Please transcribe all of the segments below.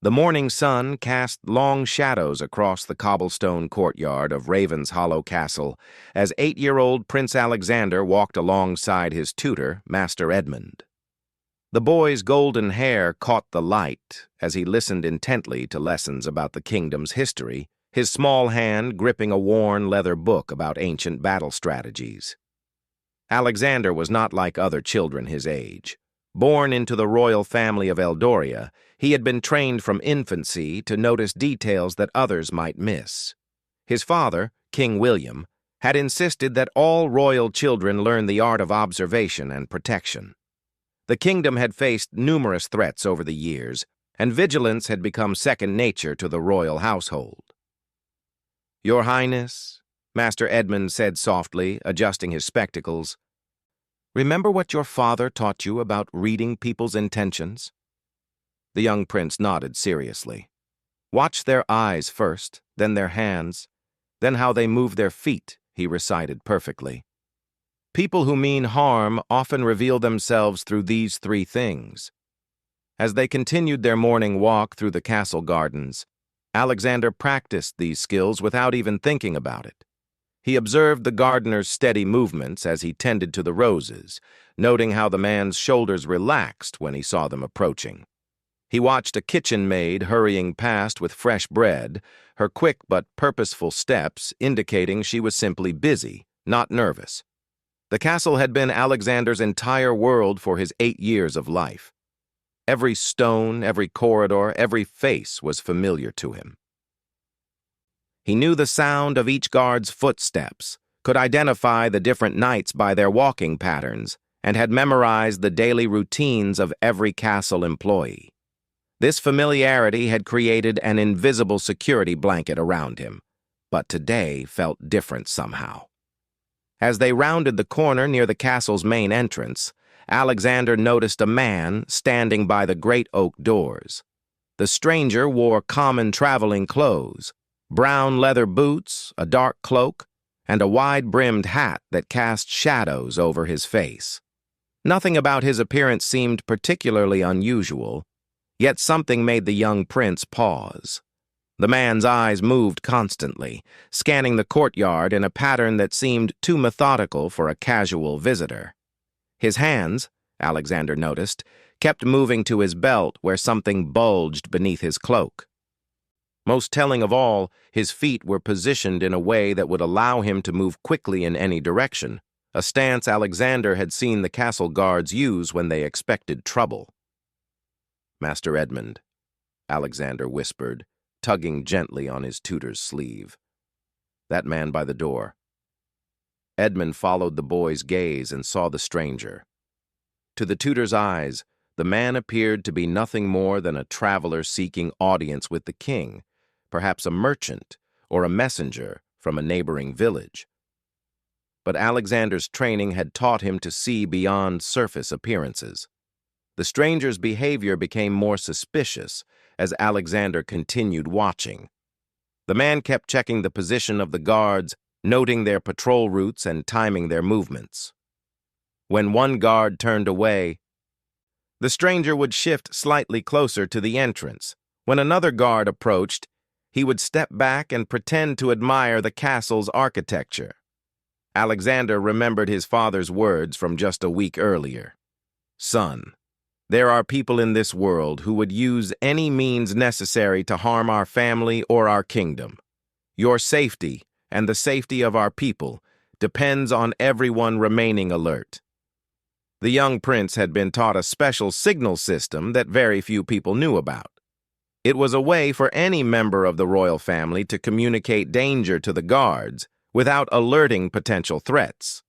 The morning sun cast long shadows across the cobblestone courtyard of Raven's Hollow Castle as 8-year-old Prince Alexander walked alongside his tutor, Master Edmund. The boy's golden hair caught the light as he listened intently to lessons about the kingdom's history, his small hand gripping a worn leather book about ancient battle strategies. Alexander was not like other children his age. Born into the royal family of Eldoria, he had been trained from infancy to notice details that others might miss. His father, King William, had insisted that all royal children learn the art of observation and protection. The kingdom had faced numerous threats over the years, and vigilance had become second nature to the royal household. "Your Highness," Master Edmund said softly, adjusting his spectacles, "remember what your father taught you about reading people's intentions?" The young prince nodded seriously. "Watch their eyes first, then their hands, then how they move their feet," he recited perfectly. "People who mean harm often reveal themselves through these three things." As they continued their morning walk through the castle gardens, Alexander practiced these skills without even thinking about it. He observed the gardener's steady movements as he tended to the roses, noting how the man's shoulders relaxed when he saw them approaching. He watched a kitchen maid hurrying past with fresh bread, her quick but purposeful steps indicating she was simply busy, not nervous. The castle had been Alexander's entire world for his 8 years of life. Every stone, every corridor, every face was familiar to him. He knew the sound of each guard's footsteps, could identify the different knights by their walking patterns, and had memorized the daily routines of every castle employee. This familiarity had created an invisible security blanket around him, but today felt different somehow. As they rounded the corner near the castle's main entrance, Alexander noticed a man standing by the great oak doors. The stranger wore common traveling clothes, brown leather boots, a dark cloak, and a wide-brimmed hat that cast shadows over his face. Nothing about his appearance seemed particularly unusual, yet something made the young prince pause. The man's eyes moved constantly, scanning the courtyard in a pattern that seemed too methodical for a casual visitor. His hands, Alexander noticed, kept moving to his belt where something bulged beneath his cloak. Most telling of all, his feet were positioned in a way that would allow him to move quickly in any direction, a stance Alexander had seen the castle guards use when they expected trouble. "Master Edmund," Alexander whispered, tugging gently on his tutor's sleeve. "That man by the door." Edmund followed the boy's gaze and saw the stranger. To the tutor's eyes, the man appeared to be nothing more than a traveler seeking audience with the king, perhaps a merchant or a messenger from a neighboring village. But Alexander's training had taught him to see beyond surface appearances. The stranger's behavior became more suspicious as Alexander continued watching. The man kept checking the position of the guards, noting their patrol routes and timing their movements. When one guard turned away, the stranger would shift slightly closer to the entrance. When another guard approached, he would step back and pretend to admire the castle's architecture. Alexander remembered his father's words from just a week earlier. "Son, there are people in this world who would use any means necessary to harm our family or our kingdom. Your safety and the safety of our people depends on everyone remaining alert." The young prince had been taught a special signal system that very few people knew about. It was a way for any member of the royal family to communicate danger to the guards without alerting potential threats.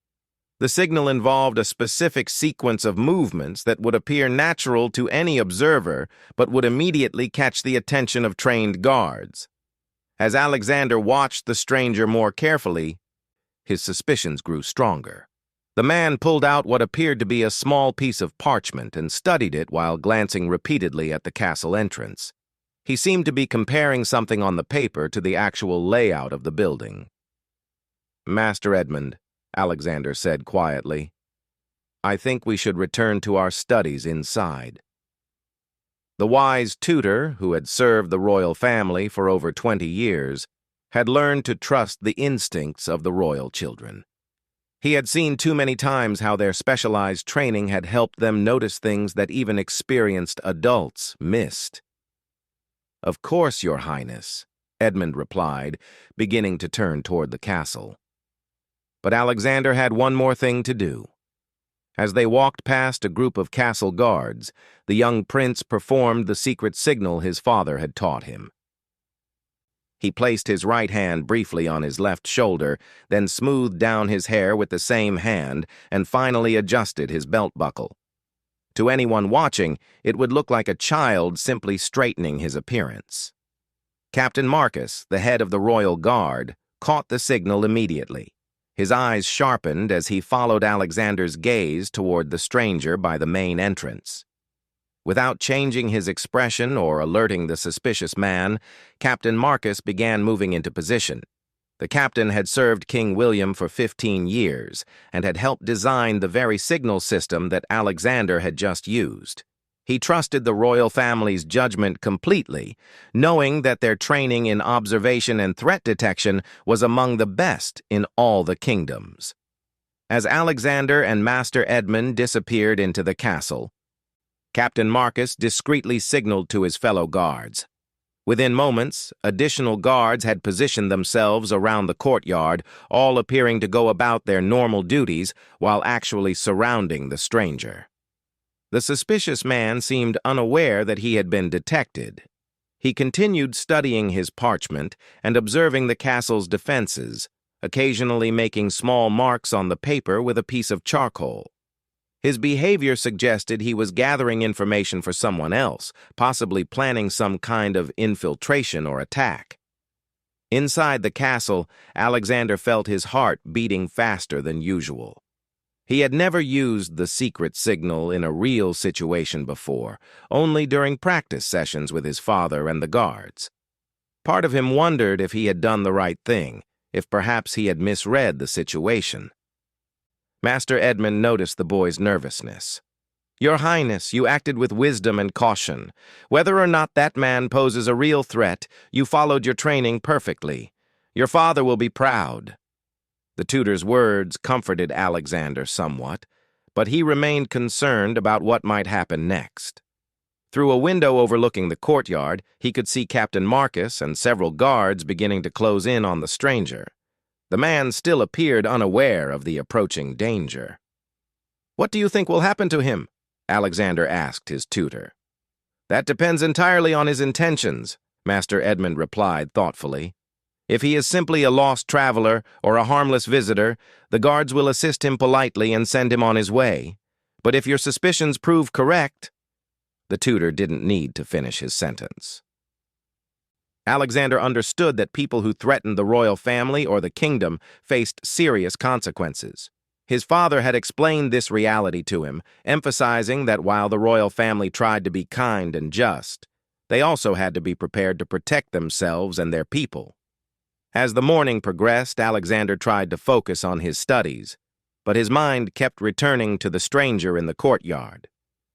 The signal involved a specific sequence of movements that would appear natural to any observer but would immediately catch the attention of trained guards. As Alexander watched the stranger more carefully, his suspicions grew stronger. The man pulled out what appeared to be a small piece of parchment and studied it while glancing repeatedly at the castle entrance. He seemed to be comparing something on the paper to the actual layout of the building. "Master Edmund," Alexander said quietly, "I think we should return to our studies inside." The wise tutor, who had served the royal family for over 20 years, had learned to trust the instincts of the royal children. He had seen too many times how their specialized training had helped them notice things that even experienced adults missed. "Of course, Your Highness," Edmund replied, beginning to turn toward the castle. But Alexander had one more thing to do. As they walked past a group of castle guards, the young prince performed the secret signal his father had taught him. He placed his right hand briefly on his left shoulder, then smoothed down his hair with the same hand, and finally adjusted his belt buckle. To anyone watching, it would look like a child simply straightening his appearance. Captain Marcus, the head of the royal guard, caught the signal immediately. His eyes sharpened as he followed Alexander's gaze toward the stranger by the main entrance. Without changing his expression or alerting the suspicious man, Captain Marcus began moving into position. The captain had served King William for 15 years and had helped design the very signal system that Alexander had just used. He trusted the royal family's judgment completely, knowing that their training in observation and threat detection was among the best in all the kingdoms. As Alexander and Master Edmund disappeared into the castle, Captain Marcus discreetly signaled to his fellow guards. Within moments, additional guards had positioned themselves around the courtyard, all appearing to go about their normal duties while actually surrounding the stranger. The suspicious man seemed unaware that he had been detected. He continued studying his parchment and observing the castle's defenses, occasionally making small marks on the paper with a piece of charcoal. His behavior suggested he was gathering information for someone else, possibly planning some kind of infiltration or attack. Inside the castle, Alexander felt his heart beating faster than usual. He had never used the secret signal in a real situation before, only during practice sessions with his father and the guards. Part of him wondered if he had done the right thing, if perhaps he had misread the situation. Master Edmund noticed the boy's nervousness. "Your Highness, you acted with wisdom and caution. Whether or not that man poses a real threat, you followed your training perfectly. Your father will be proud." The tutor's words comforted Alexander somewhat, but he remained concerned about what might happen next. Through a window overlooking the courtyard, he could see Captain Marcus and several guards beginning to close in on the stranger. The man still appeared unaware of the approaching danger. "What do you think will happen to him?" Alexander asked his tutor. "That depends entirely on his intentions," Master Edmund replied thoughtfully. "If he is simply a lost traveler or a harmless visitor, the guards will assist him politely and send him on his way. But if your suspicions prove correct—" The tutor didn't need to finish his sentence. Alexander understood that people who threatened the royal family or the kingdom faced serious consequences. His father had explained this reality to him, emphasizing that while the royal family tried to be kind and just, they also had to be prepared to protect themselves and their people. As the morning progressed, Alexander tried to focus on his studies, but his mind kept returning to the stranger in the courtyard.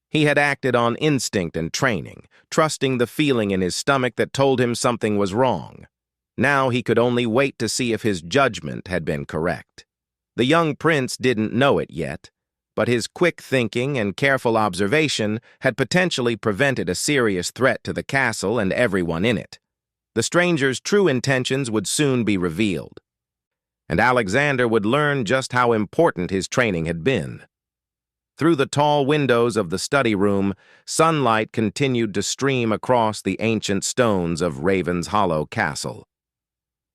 He had acted on instinct and training, trusting the feeling in his stomach that told him something was wrong. Now he could only wait to see if his judgment had been correct. The young prince didn't know it yet, but his quick thinking and careful observation had potentially prevented a serious threat to the castle and everyone in it. The stranger's true intentions would soon be revealed, and Alexander would learn just how important his training had been. Through the tall windows of the study room, sunlight continued to stream across the ancient stones of Raven's Hollow Castle.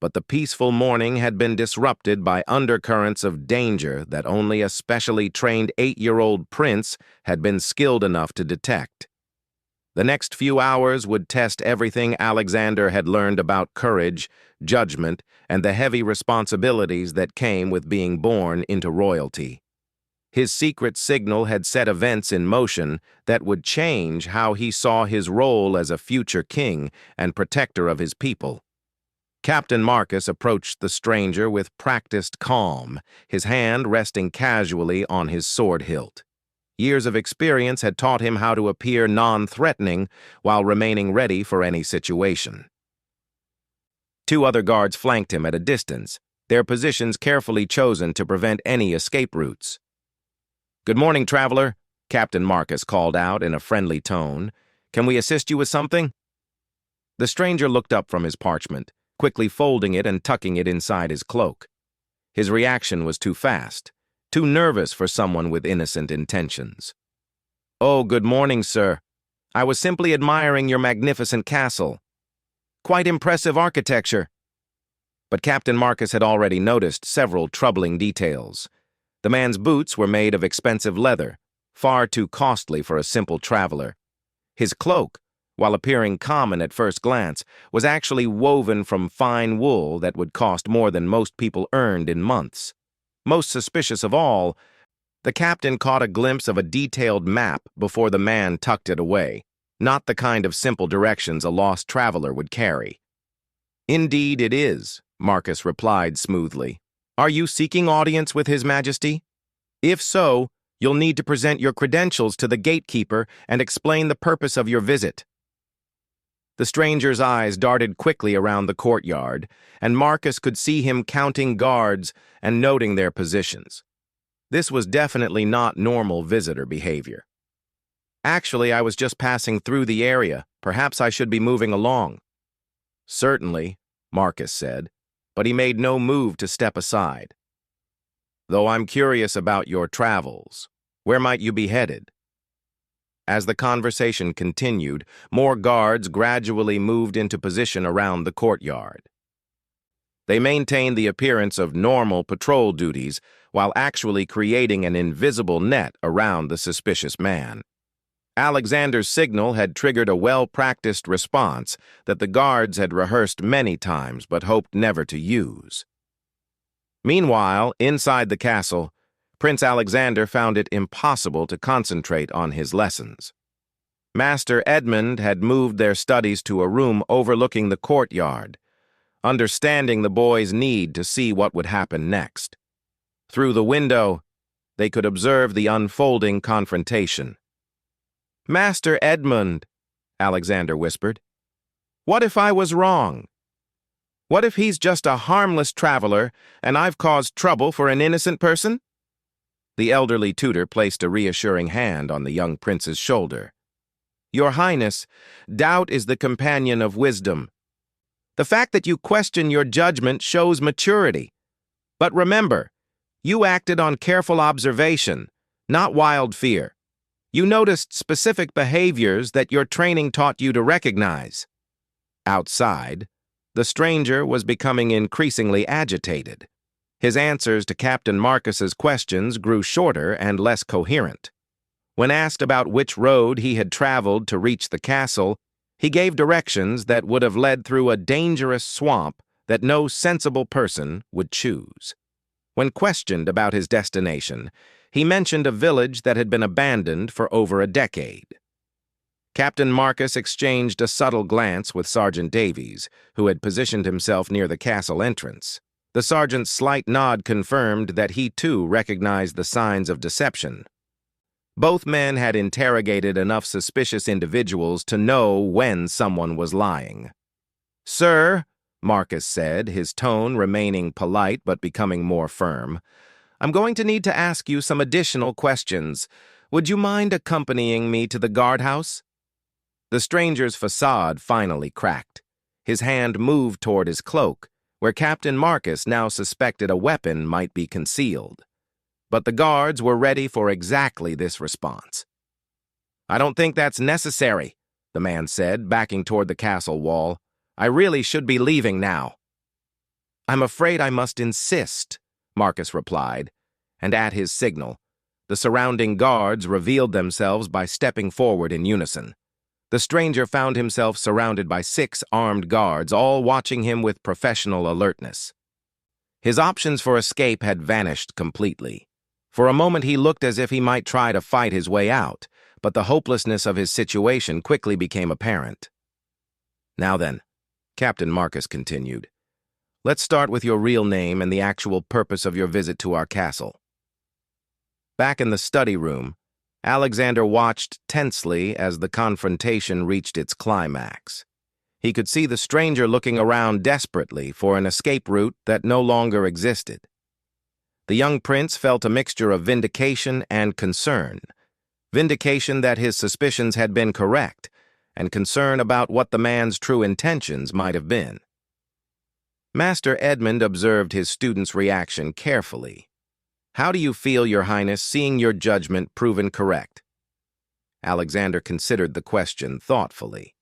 But the peaceful morning had been disrupted by undercurrents of danger that only a specially trained 8-year-old prince had been skilled enough to detect. The next few hours would test everything Alexander had learned about courage, judgment, and the heavy responsibilities that came with being born into royalty. His secret signal had set events in motion that would change how he saw his role as a future king and protector of his people. Captain Marcus approached the stranger with practiced calm, his hand resting casually on his sword hilt. Years of experience had taught him how to appear non-threatening while remaining ready for any situation. Two other guards flanked him at a distance, their positions carefully chosen to prevent any escape routes. "Good morning, traveler," Captain Marcus called out in a friendly tone. "Can we assist you with something?" The stranger looked up from his parchment, quickly folding it and tucking it inside his cloak. His reaction was too fast, too nervous for someone with innocent intentions. "Oh, good morning, sir. I was simply admiring your magnificent castle. Quite impressive architecture." But Captain Marcus had already noticed several troubling details. The man's boots were made of expensive leather, far too costly for a simple traveler. His cloak, while appearing common at first glance, was actually woven from fine wool that would cost more than most people earned in months. Most suspicious of all, the captain caught a glimpse of a detailed map before the man tucked it away, not the kind of simple directions a lost traveler would carry. "Indeed it is," Marcus replied smoothly. "Are you seeking audience with His Majesty? If so, you'll need to present your credentials to the gatekeeper and explain the purpose of your visit." The stranger's eyes darted quickly around the courtyard, and Marcus could see him counting guards and noting their positions. This was definitely not normal visitor behavior. "Actually, I was just passing through the area. Perhaps I should be moving along." "Certainly," Marcus said, but he made no move to step aside. "Though I'm curious about your travels. Where might you be headed?" As the conversation continued, more guards gradually moved into position around the courtyard. They maintained the appearance of normal patrol duties while actually creating an invisible net around the suspicious man. Alexander's signal had triggered a well-practiced response that the guards had rehearsed many times but hoped never to use. Meanwhile, inside the castle, Prince Alexander found it impossible to concentrate on his lessons. Master Edmund had moved their studies to a room overlooking the courtyard, understanding the boys' need to see what would happen next. Through the window, they could observe the unfolding confrontation. "Master Edmund," Alexander whispered, "what if I was wrong? What if he's just a harmless traveler and I've caused trouble for an innocent person?" The elderly tutor placed a reassuring hand on the young prince's shoulder. "Your Highness, doubt is the companion of wisdom. The fact that you question your judgment shows maturity. But remember, you acted on careful observation, not wild fear. You noticed specific behaviors that your training taught you to recognize." Outside, the stranger was becoming increasingly agitated. His answers to Captain Marcus's questions grew shorter and less coherent. When asked about which road he had traveled to reach the castle, he gave directions that would have led through a dangerous swamp that no sensible person would choose. When questioned about his destination, he mentioned a village that had been abandoned for over a decade. Captain Marcus exchanged a subtle glance with Sergeant Davies, who had positioned himself near the castle entrance. The sergeant's slight nod confirmed that he too recognized the signs of deception. Both men had interrogated enough suspicious individuals to know when someone was lying. "Sir," Marcus said, his tone remaining polite but becoming more firm, "I'm going to need to ask you some additional questions. Would you mind accompanying me to the guardhouse?" The stranger's facade finally cracked. His hand moved toward his cloak, where Captain Marcus now suspected a weapon might be concealed. But the guards were ready for exactly this response. "I don't think that's necessary," the man said, backing toward the castle wall. "I really should be leaving now." "I'm afraid I must insist," Marcus replied, and at his signal, the surrounding guards revealed themselves by stepping forward in unison. The stranger found himself surrounded by 6 armed guards, all watching him with professional alertness. His options for escape had vanished completely. For a moment he looked as if he might try to fight his way out, but the hopelessness of his situation quickly became apparent. "Now then," Captain Marcus continued, "let's start with your real name and the actual purpose of your visit to our castle." Back in the study room, Alexander watched tensely as the confrontation reached its climax. He could see the stranger looking around desperately for an escape route that no longer existed. The young prince felt a mixture of vindication and concern. Vindication that his suspicions had been correct, and concern about what the man's true intentions might have been. Master Edmund observed his student's reaction carefully. "How do you feel, Your Highness, seeing your judgment proven correct?" Alexander considered the question thoughtfully.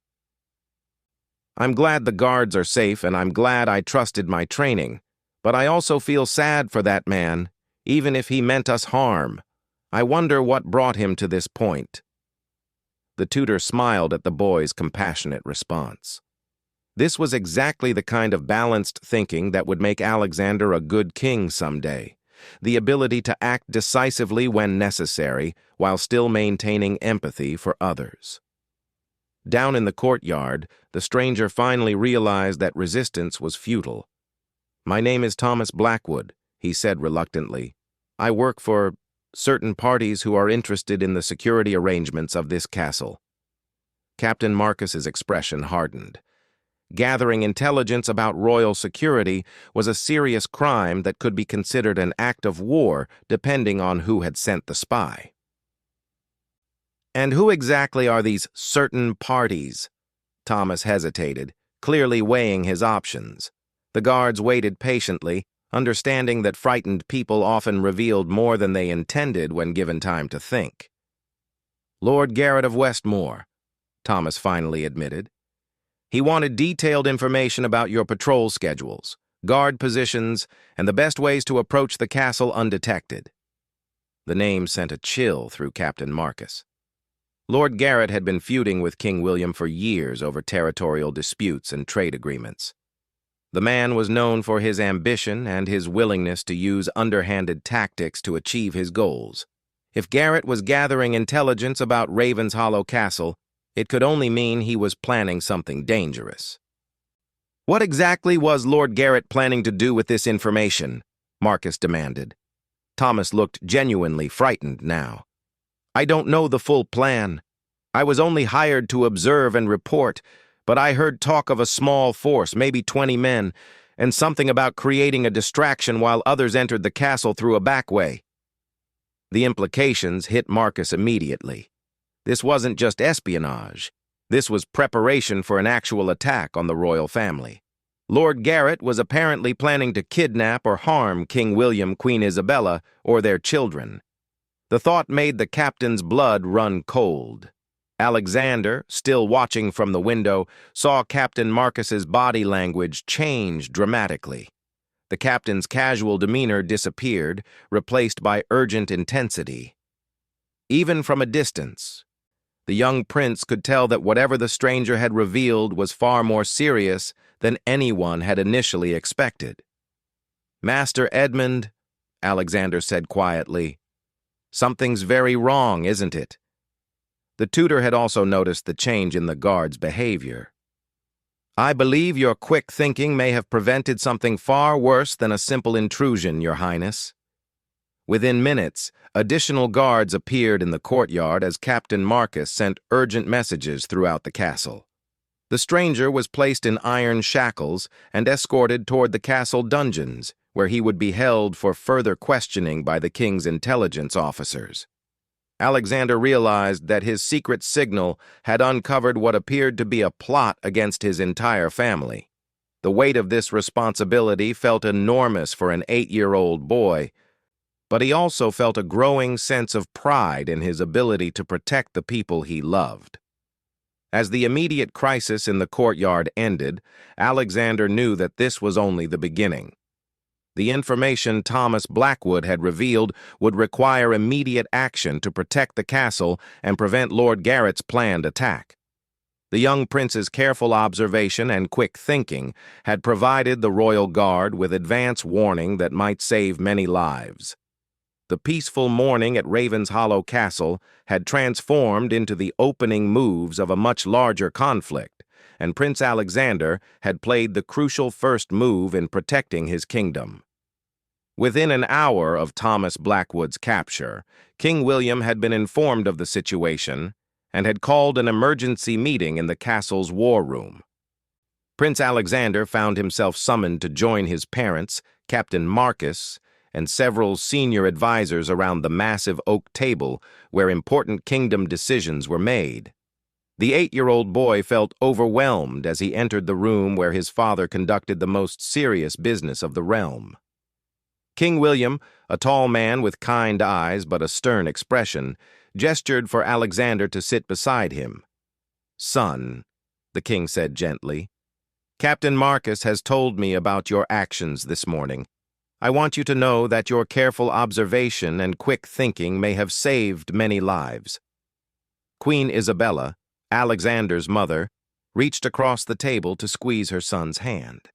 "I'm glad the guards are safe, and I'm glad I trusted my training, but I also feel sad for that man, even if he meant us harm. I wonder what brought him to this point." The tutor smiled at the boy's compassionate response. This was exactly the kind of balanced thinking that would make Alexander a good king someday. The ability to act decisively when necessary, while still maintaining empathy for others. Down in the courtyard, the stranger finally realized that resistance was futile. "My name is Thomas Blackwood," he said reluctantly. "I work for certain parties who are interested in the security arrangements of this castle." Captain Marcus's expression hardened. Gathering intelligence about royal security was a serious crime that could be considered an act of war, depending on who had sent the spy. "And who exactly are these certain parties?" Thomas hesitated, clearly weighing his options. The guards waited patiently, understanding that frightened people often revealed more than they intended when given time to think. "Lord Garrett of Westmore," Thomas finally admitted. "He wanted detailed information about your patrol schedules, guard positions, and the best ways to approach the castle undetected." The name sent a chill through Captain Marcus. Lord Garrett had been feuding with King William for years over territorial disputes and trade agreements. The man was known for his ambition and his willingness to use underhanded tactics to achieve his goals. If Garrett was gathering intelligence about Raven's Hollow Castle, it could only mean he was planning something dangerous. "What exactly was Lord Garrett planning to do with this information?" Marcus demanded. Thomas looked genuinely frightened now. "I don't know the full plan. I was only hired to observe and report, but I heard talk of a small force, maybe 20 men, and something about creating a distraction while others entered the castle through a back way." The implications hit Marcus immediately. This wasn't just espionage. This was preparation for an actual attack on the royal family. Lord Garrett was apparently planning to kidnap or harm King William, Queen Isabella, or their children. The thought made the captain's blood run cold. Alexander, still watching from the window, saw Captain Marcus's body language change dramatically. The captain's casual demeanor disappeared, replaced by urgent intensity. Even from a distance, the young prince could tell that whatever the stranger had revealed was far more serious than anyone had initially expected. "Master Edmund," Alexander said quietly, "something's very wrong, isn't it?" The tutor had also noticed the change in the guard's behavior. "I believe your quick thinking may have prevented something far worse than a simple intrusion, Your Highness." Within minutes, additional guards appeared in the courtyard as Captain Marcus sent urgent messages throughout the castle. The stranger was placed in iron shackles and escorted toward the castle dungeons, where he would be held for further questioning by the king's intelligence officers. Alexander realized that his secret signal had uncovered what appeared to be a plot against his entire family. The weight of this responsibility felt enormous for an 8-year-old boy, but he also felt a growing sense of pride in his ability to protect the people he loved. As the immediate crisis in the courtyard ended, Alexander knew that this was only the beginning. The information Thomas Blackwood had revealed would require immediate action to protect the castle and prevent Lord Garrett's planned attack. The young prince's careful observation and quick thinking had provided the royal guard with advance warning that might save many lives. The peaceful morning at Raven's Hollow Castle had transformed into the opening moves of a much larger conflict, and Prince Alexander had played the crucial first move in protecting his kingdom. Within an hour of Thomas Blackwood's capture, King William had been informed of the situation and had called an emergency meeting in the castle's war room. Prince Alexander found himself summoned to join his parents, Captain Marcus, and several senior advisors around the massive oak table where important kingdom decisions were made. The 8-year-old boy felt overwhelmed as he entered the room where his father conducted the most serious business of the realm. King William, a tall man with kind eyes but a stern expression, gestured for Alexander to sit beside him. "Son," the king said gently, "Captain Marcus has told me about your actions this morning. I want you to know that your careful observation and quick thinking may have saved many lives." Queen Isabella, Alexander's mother, reached across the table to squeeze her son's hand.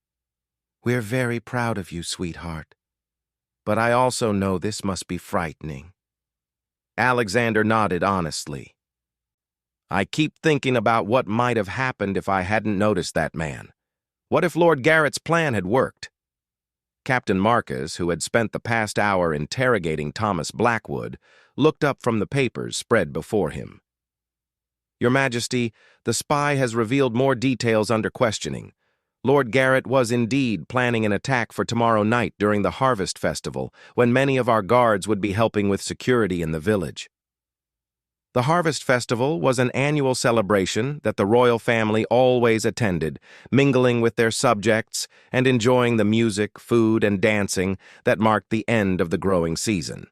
"We're very proud of you, sweetheart. But I also know this must be frightening." Alexander nodded honestly. "I keep thinking about what might have happened if I hadn't noticed that man. What if Lord Garrett's plan had worked?" Captain Marcus, who had spent the past hour interrogating Thomas Blackwood, looked up from the papers spread before him. "Your Majesty, the spy has revealed more details under questioning. Lord Garrett was indeed planning an attack for tomorrow night during the Harvest Festival, when many of our guards would be helping with security in the village." The Harvest Festival was an annual celebration that the royal family always attended, mingling with their subjects and enjoying the music, food, and dancing that marked the end of the growing season.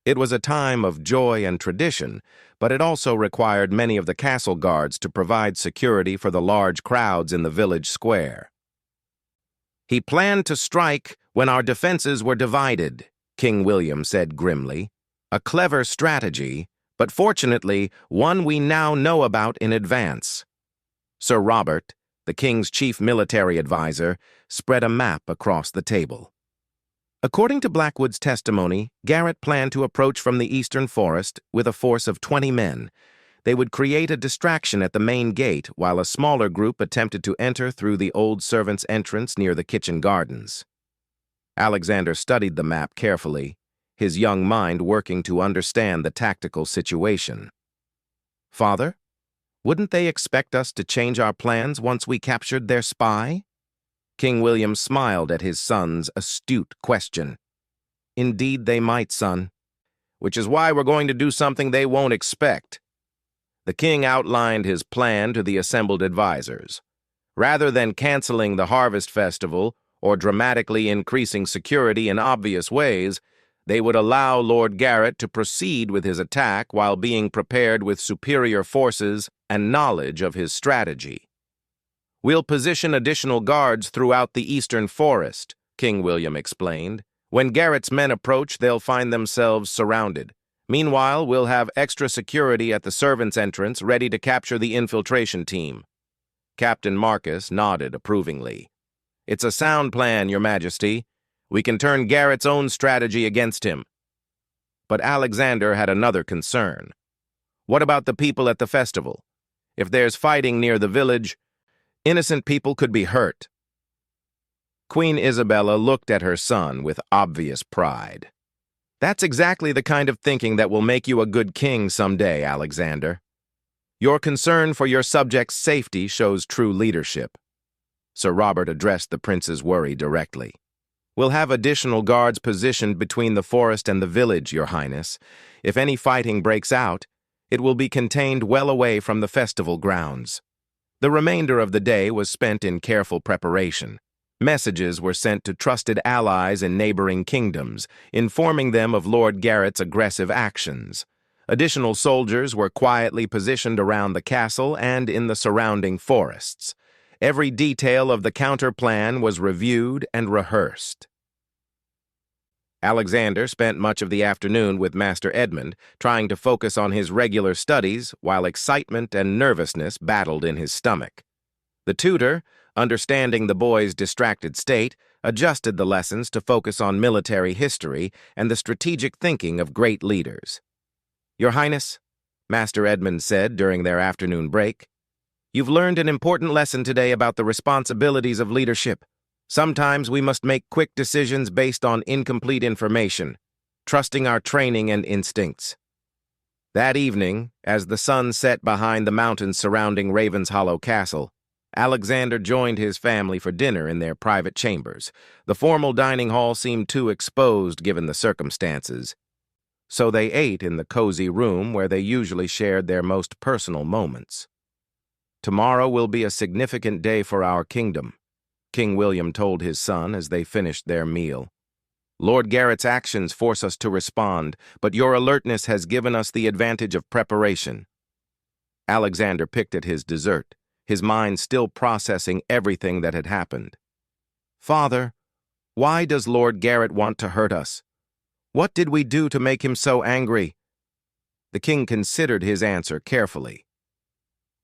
It was a time of joy and tradition, but it also required many of the castle guards to provide security for the large crowds in the village square. "He planned to strike when our defenses were divided," King William said grimly. "A clever strategy, but fortunately one we now know about in advance." Sir Robert, the king's chief military advisor, spread a map across the table. According to Blackwood's testimony, Garrett planned to approach from the eastern forest with a force of 20 men. They would create a distraction at the main gate while a smaller group attempted to enter through the old servants' entrance near the kitchen gardens. Alexander studied the map carefully, his young mind working to understand the tactical situation. "Father, wouldn't they expect us to change our plans once we captured their spy?" King William smiled at his son's astute question. "Indeed they might, son. Which is why we're going to do something they won't expect." The king outlined his plan to the assembled advisors. Rather than canceling the Harvest Festival or dramatically increasing security in obvious ways, they would allow Lord Garrett to proceed with his attack while being prepared with superior forces and knowledge of his strategy. "We'll position additional guards throughout the eastern forest," King William explained. "When Garrett's men approach, they'll find themselves surrounded. Meanwhile, we'll have extra security at the servants' entrance ready to capture the infiltration team." Captain Marcus nodded approvingly. "It's a sound plan, Your Majesty. We can turn Garrett's own strategy against him." But Alexander had another concern. "What about the people at the festival? If there's fighting near the village, innocent people could be hurt." Queen Isabella looked at her son with obvious pride. "That's exactly the kind of thinking that will make you a good king someday, Alexander. Your concern for your subjects' safety shows true leadership." Sir Robert addressed the prince's worry directly. "We'll have additional guards positioned between the forest and the village, Your Highness. If any fighting breaks out, it will be contained well away from the festival grounds." The remainder of the day was spent in careful preparation. Messages were sent to trusted allies in neighboring kingdoms, informing them of Lord Garrett's aggressive actions. Additional soldiers were quietly positioned around the castle and in the surrounding forests. Every detail of the counter-plan was reviewed and rehearsed. Alexander spent much of the afternoon with Master Edmund, trying to focus on his regular studies while excitement and nervousness battled in his stomach. The tutor, understanding the boy's distracted state, adjusted the lessons to focus on military history and the strategic thinking of great leaders. "Your Highness," Master Edmund said during their afternoon break, "you've learned an important lesson today about the responsibilities of leadership. Sometimes we must make quick decisions based on incomplete information, trusting our training and instincts. That evening, as the sun set behind the mountains surrounding Raven's Hollow Castle, Alexander joined his family for dinner in their private chambers. The formal dining hall seemed too exposed given the circumstances, so they ate in the cozy room where they usually shared their most personal moments. "Tomorrow will be a significant day for our kingdom," King William told his son as they finished their meal. "Lord Garrett's actions force us to respond, but your alertness has given us the advantage of preparation." Alexander picked at his dessert, his mind still processing everything that had happened. "Father, why does Lord Garrett want to hurt us? What did we do to make him so angry?" The king considered his answer carefully.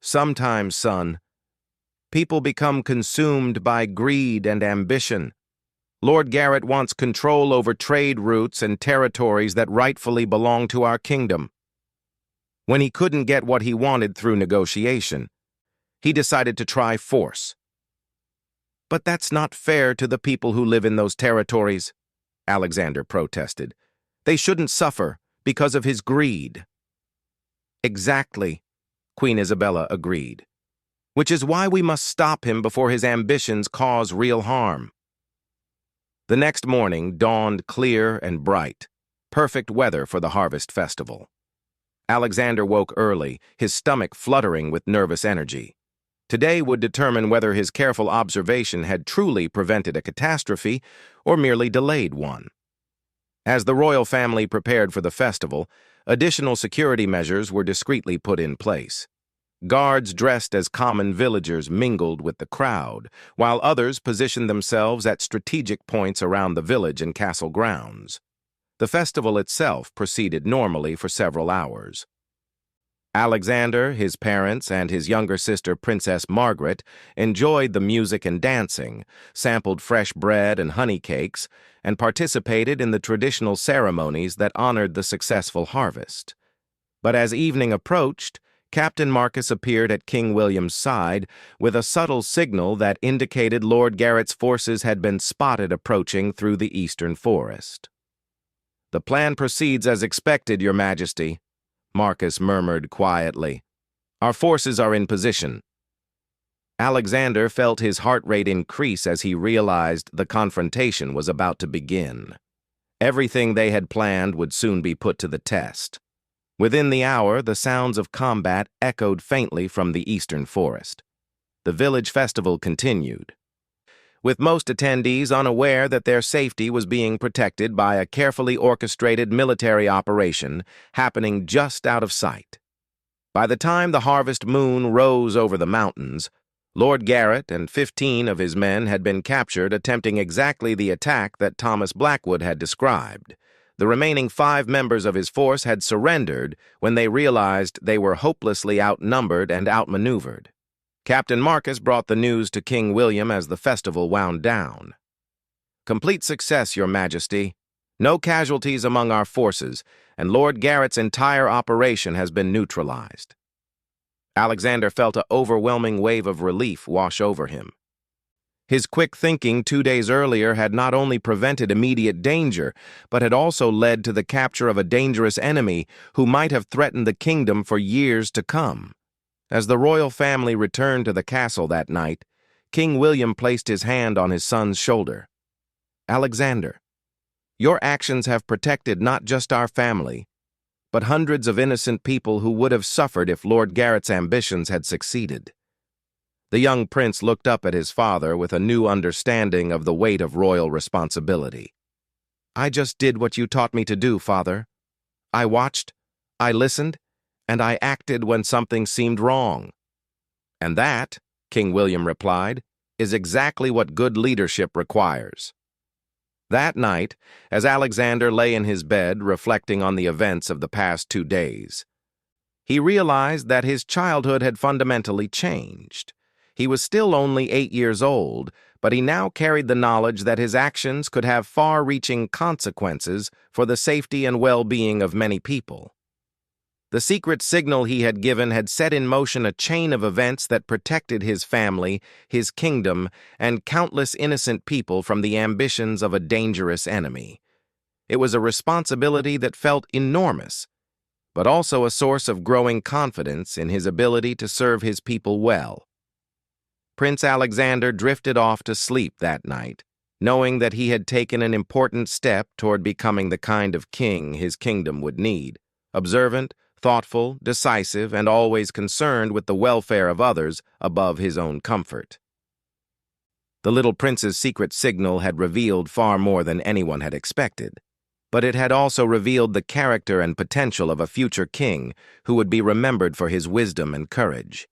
"Sometimes, son, people become consumed by greed and ambition. Lord Garrett wants control over trade routes and territories that rightfully belong to our kingdom. When he couldn't get what he wanted through negotiation, he decided to try force. But that's not fair to the people who live in those territories," Alexander protested. "They shouldn't suffer because of his greed." "Exactly," Queen Isabella agreed. "Which is why we must stop him before his ambitions cause real harm." The next morning dawned clear and bright, perfect weather for the harvest festival. Alexander woke early, his stomach fluttering with nervous energy. Today would determine whether his careful observation had truly prevented a catastrophe or merely delayed one. As the royal family prepared for the festival, additional security measures were discreetly put in place. Guards dressed as common villagers mingled with the crowd, while others positioned themselves at strategic points around the village and castle grounds. The festival itself proceeded normally for several hours. Alexander, his parents, and his younger sister, Princess Margaret, enjoyed the music and dancing, sampled fresh bread and honey cakes, and participated in the traditional ceremonies that honored the successful harvest. But as evening approached, Captain Marcus appeared at King William's side with a subtle signal that indicated Lord Garrett's forces had been spotted approaching through the eastern forest. "The plan proceeds as expected, Your Majesty," Marcus murmured quietly. "Our forces are in position." Alexander felt his heart rate increase as he realized the confrontation was about to begin. Everything they had planned would soon be put to the test. Within the hour, the sounds of combat echoed faintly from the eastern forest. The village festival continued, with most attendees unaware that their safety was being protected by a carefully orchestrated military operation happening just out of sight. By the time the harvest moon rose over the mountains, Lord Garrett and 15 of his men had been captured attempting exactly the attack that Thomas Blackwood had described. The remaining 5 members of his force had surrendered when they realized they were hopelessly outnumbered and outmaneuvered. Captain Marcus brought the news to King William as the festival wound down. "Complete success, Your Majesty. No casualties among our forces, and Lord Garrett's entire operation has been neutralized." Alexander felt an overwhelming wave of relief wash over him. His quick thinking 2 days earlier had not only prevented immediate danger, but had also led to the capture of a dangerous enemy who might have threatened the kingdom for years to come. As the royal family returned to the castle that night, King William placed his hand on his son's shoulder. "Alexander, your actions have protected not just our family, but hundreds of innocent people who would have suffered if Lord Garrett's ambitions had succeeded." The young prince looked up at his father with a new understanding of the weight of royal responsibility. "I just did what you taught me to do, Father. I watched, I listened, and I acted when something seemed wrong." "And that," King William replied, "is exactly what good leadership requires." That night, as Alexander lay in his bed reflecting on the events of the past 2 days, he realized that his childhood had fundamentally changed. He was still only 8 years old, but he now carried the knowledge that his actions could have far-reaching consequences for the safety and well-being of many people. The secret signal he had given had set in motion a chain of events that protected his family, his kingdom, and countless innocent people from the ambitions of a dangerous enemy. It was a responsibility that felt enormous, but also a source of growing confidence in his ability to serve his people well. Prince Alexander drifted off to sleep that night, knowing that he had taken an important step toward becoming the kind of king his kingdom would need: observant, thoughtful, decisive, and always concerned with the welfare of others above his own comfort. The little prince's secret signal had revealed far more than anyone had expected, but it had also revealed the character and potential of a future king who would be remembered for his wisdom and courage.